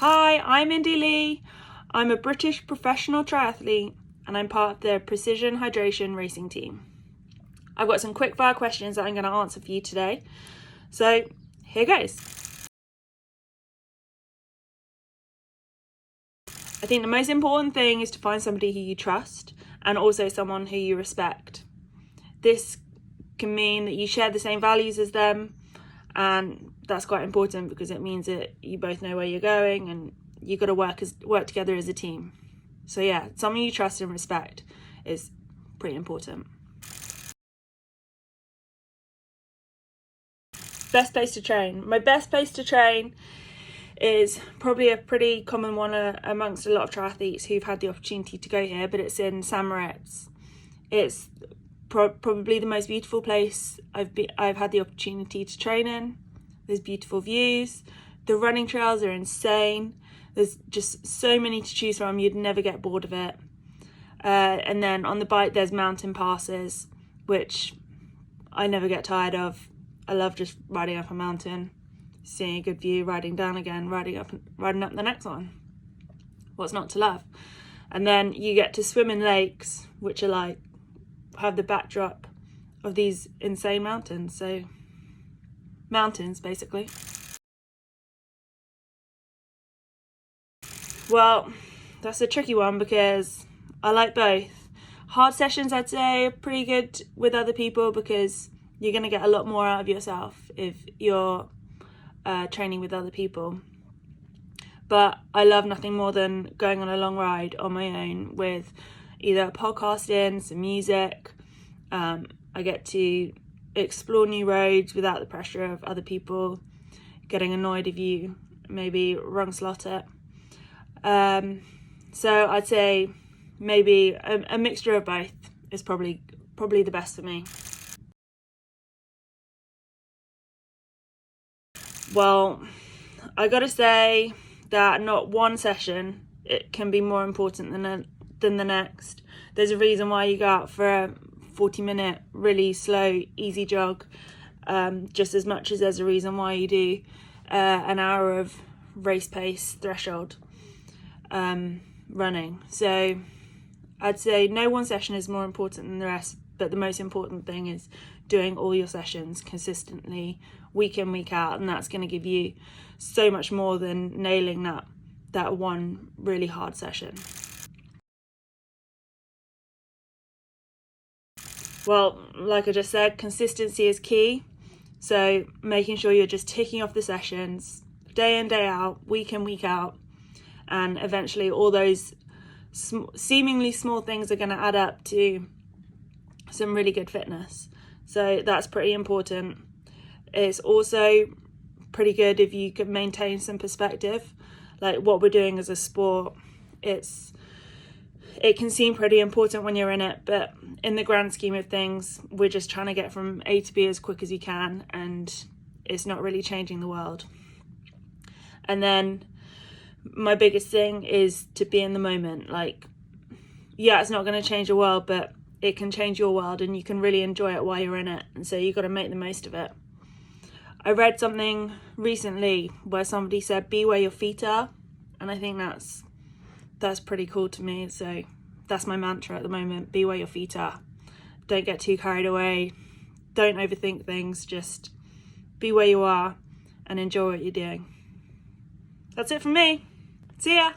Hi, I'm Indy Lee. I'm a British professional triathlete and I'm part of the Precision Hydration racing team. I've got some quickfire questions that I'm going to answer for you today. So here goes. I think the most important thing is to find somebody who you trust and also someone who you respect. This can mean that you share the same values as them, and that's quite important because it means that you both know where you're going and you've got to work together as a team. So yeah, someone you trust and respect is pretty important. Best place to train. My best place to train is probably a pretty common one amongst a lot of triathletes who've had the opportunity to go here, but it's in St. Moritz. It's probably the most beautiful place I've had the opportunity to train in. There's beautiful views. The running trails are insane. There's just so many to choose from. You'd never get bored of it. And then on the bike, there's mountain passes, which I never get tired of. I love just riding up a mountain, seeing a good view, riding down again, riding up the next one. What's not to love? And then you get to swim in lakes, which are like, have the backdrop of these insane mountains. So mountains, basically. Well, that's a tricky one because I like both. Hard sessions, I'd say, are pretty good with other people because you're going to get a lot more out of yourself if you're training with other people. But I love nothing more than going on a long ride on my own with either a podcast in, some music. I get to explore new roads without the pressure of other people getting annoyed if you maybe wrong slot it. So I'd say maybe a mixture of both is probably the best for me. Well, I gotta say that not one session it can be more important than the next. There's a reason why you go out for a 40-minute really slow easy jog, just as much as there's a reason why you do an hour of race pace threshold running. So I'd say no one session is more important than the rest, but the most important thing is doing all your sessions consistently, week in, week out, and that's going to give you so much more than nailing that one really hard session. Well, like I just said, consistency is key. So making sure you're just ticking off the sessions day in, day out, week in, week out, and eventually all those seemingly small things are going to add up to some really good fitness. So that's pretty important. It's also pretty good if you can maintain some perspective. Like what we're doing as a sport, it can seem pretty important when you're in it, but in the grand scheme of things, we're just trying to get from A to B as quick as you can, and it's not really changing the world. And then my biggest thing is to be in the moment. Like, yeah, it's not going to change the world, but it can change your world and you can really enjoy it while you're in it. And so you've got to make the most of it. I read something recently where somebody said, be where your feet are. And I think that's pretty cool to me. So that's my mantra at the moment. Be where your feet are. Don't get too carried away. Don't overthink things. Just be where you are and enjoy what you're doing. That's it from me. See ya.